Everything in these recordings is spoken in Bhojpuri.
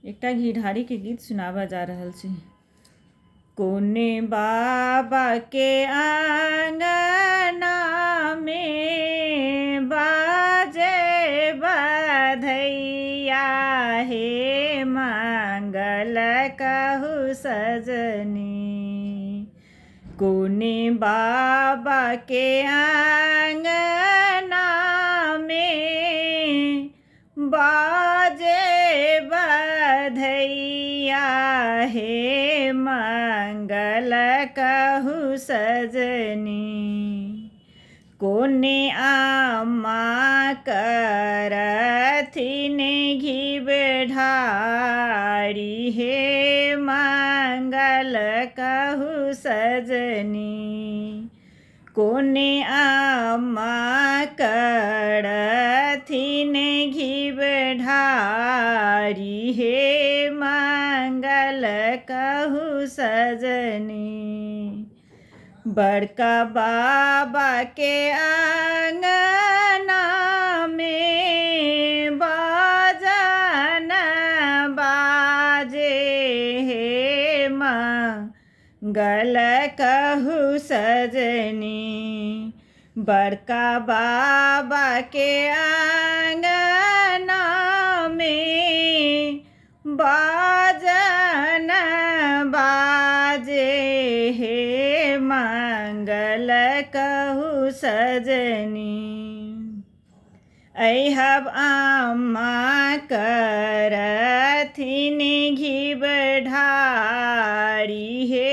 एकटा घिढारी के गीत सुनाबा जा रहल छी। कोने बाबा के आंगना में बाजे बधैया, हे मंगल कहु सजनी। कोने बाबा के आंगना में बाजे बधैया, हे मंगल कहु सजनी। कोने आमा करथिन घीब ढारी, हे मंगल कहु सजनी। कोने आमा करथिन घीब ढारी, हे मंगल कहु सजनी। बड़का बाबा के आंगना में बाजन बाजे, हे मंगल कहु सजनी। बड़का बाबा के आंगना में बाजन बाजे, हे मंगल कहु सजनी। अहब आमा करथिन घीब ढारी, हे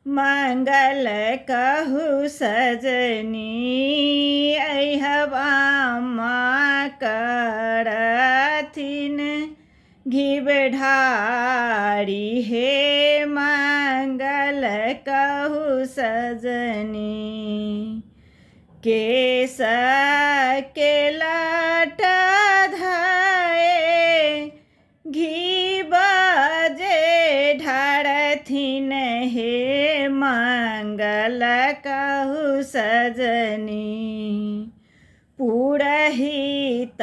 मंगल कहु सजनी। अहब आमा करथिन घीब ढारी, हे मंगल कहु सजनी। केस के लट धए घी बजे ढारथिन, हे मंगल कहु सजनी। पुरहित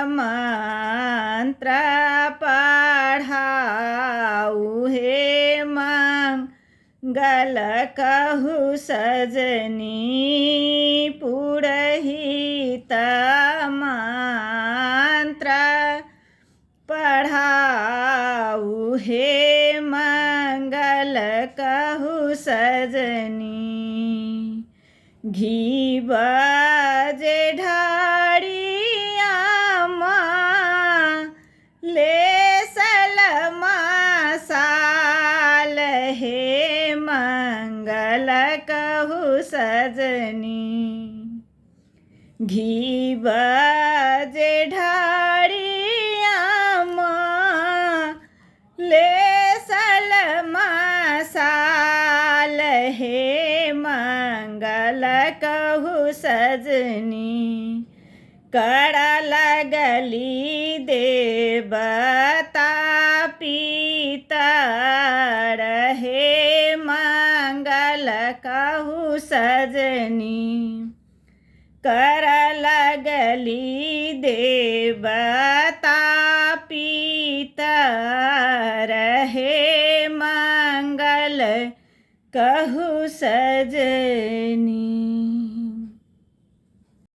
मंत्र पढ़ाऊ, हे मंगल कहु सजनी। पुरहित मंत्र पढ़ाऊ, हे मंगल कहु सजनी। घी बजे ढारिया ले सलमासाल, हे मंगल कहु सजनी। घी बजे ढारिया ले सलमासाल, हे मंगल कहु सजनी। कर लगली देवता पितर, हे मंगल कहु सजनी। कर लगली